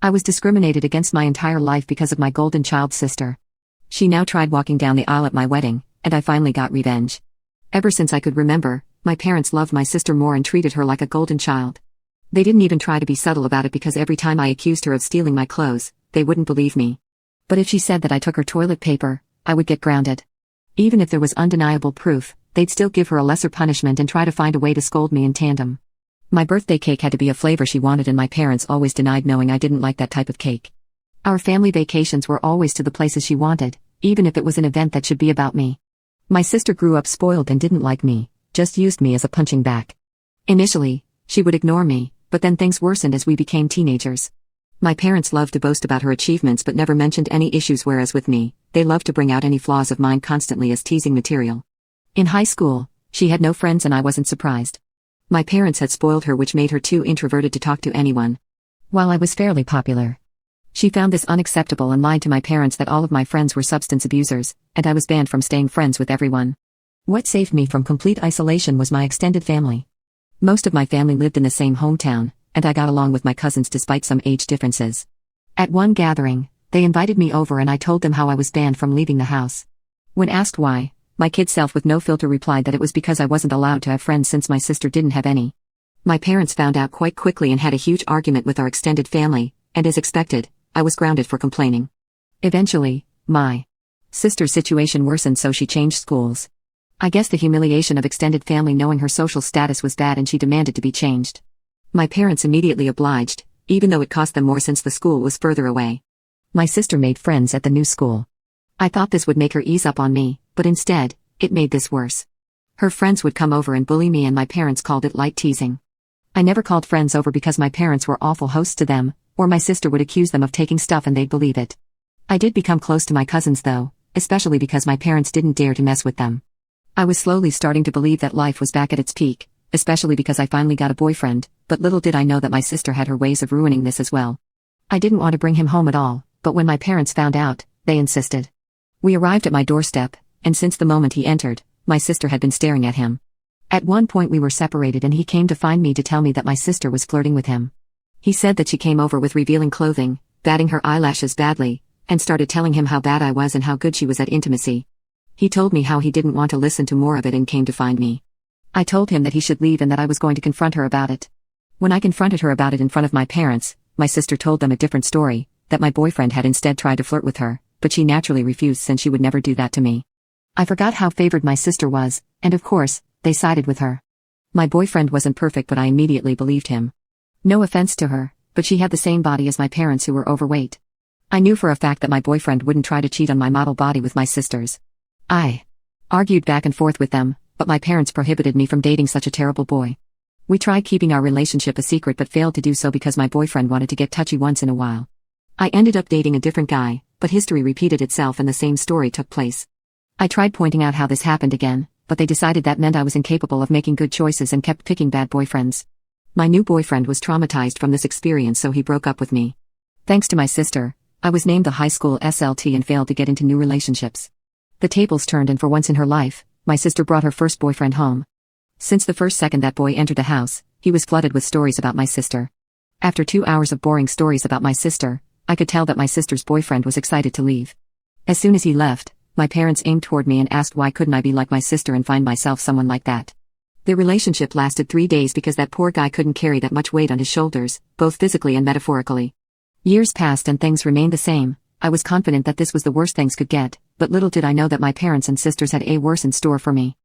I was discriminated against my entire life because of my golden child sister. She now tried walking down the aisle at my wedding, and I finally got revenge. Ever since I could remember, my parents loved my sister more and treated her like a golden child. They didn't even try to be subtle about it because every time I accused her of stealing my clothes, they wouldn't believe me. But if she said that I took her toilet paper, I would get grounded. Even if there was undeniable proof, they'd still give her a lesser punishment and try to find a way to scold me in tandem. My birthday cake had to be a flavor she wanted, and my parents always denied, knowing I didn't like that type of cake. Our family vacations were always to the places she wanted, even if it was an event that should be about me. My sister grew up spoiled and didn't like me, just used me as a punching bag. Initially, she would ignore me, but then things worsened as we became teenagers. My parents loved to boast about her achievements but never mentioned any issues, whereas with me, they loved to bring out any flaws of mine constantly as teasing material. In high school, she had no friends and I wasn't surprised. My parents had spoiled her, which made her too introverted to talk to anyone. While I was fairly popular, she found this unacceptable and lied to my parents that all of my friends were substance abusers, and I was banned from staying friends with everyone. What saved me from complete isolation was my extended family. Most of my family lived in the same hometown, and I got along with my cousins despite some age differences. At one gathering, they invited me over and I told them how I was banned from leaving the house. When asked why, my kid self with no filter replied that it was because I wasn't allowed to have friends since my sister didn't have any. My parents found out quite quickly and had a huge argument with our extended family, and as expected, I was grounded for complaining. Eventually, my sister's situation worsened, so she changed schools. I guess the humiliation of extended family knowing her social status was bad and she demanded to be changed. My parents immediately obliged, even though it cost them more since the school was further away. My sister made friends at the new school. I thought this would make her ease up on me, but instead, it made this worse. Her friends would come over and bully me, and my parents called it light teasing. I never called friends over because my parents were awful hosts to them, or my sister would accuse them of taking stuff and they'd believe it. I did become close to my cousins though, especially because my parents didn't dare to mess with them. I was slowly starting to believe that life was back at its peak, especially because I finally got a boyfriend, but little did I know that my sister had her ways of ruining this as well. I didn't want to bring him home at all, but when my parents found out, they insisted. We arrived at my doorstep, and since the moment he entered, my sister had been staring at him. At one point we were separated and he came to find me to tell me that my sister was flirting with him. He said that she came over with revealing clothing, batting her eyelashes badly, and started telling him how bad I was and how good she was at intimacy. He told me how he didn't want to listen to more of it and came to find me. I told him that he should leave and that I was going to confront her about it. When I confronted her about it in front of my parents, my sister told them a different story, that my boyfriend had instead tried to flirt with her, but she naturally refused since she would never do that to me. I forgot how favored my sister was, and of course, they sided with her. My boyfriend wasn't perfect, but I immediately believed him. No offense to her, but she had the same body as my parents, who were overweight. I knew for a fact that my boyfriend wouldn't try to cheat on my model body with my sisters. I argued back and forth with them, but my parents prohibited me from dating such a terrible boy. We tried keeping our relationship a secret but failed to do so because my boyfriend wanted to get touchy once in a while. I ended up dating a different guy, but history repeated itself and the same story took place. I tried pointing out how this happened again, but they decided that meant I was incapable of making good choices and kept picking bad boyfriends. My new boyfriend was traumatized from this experience, so he broke up with me. Thanks to my sister, I was named the high school SLT and failed to get into new relationships. The tables turned, and for once in her life, my sister brought her first boyfriend home. Since the first second that boy entered the house, he was flooded with stories about my sister. After 2 hours of boring stories about my sister, I could tell that my sister's boyfriend was excited to leave. As soon as he left, my parents aimed toward me and asked why couldn't I be like my sister and find myself someone like that. Their relationship lasted 3 days because that poor guy couldn't carry that much weight on his shoulders, both physically and metaphorically. Years passed and things remained the same. I was confident that this was the worst things could get, but little did I know that my parents and sisters had a worse in store for me.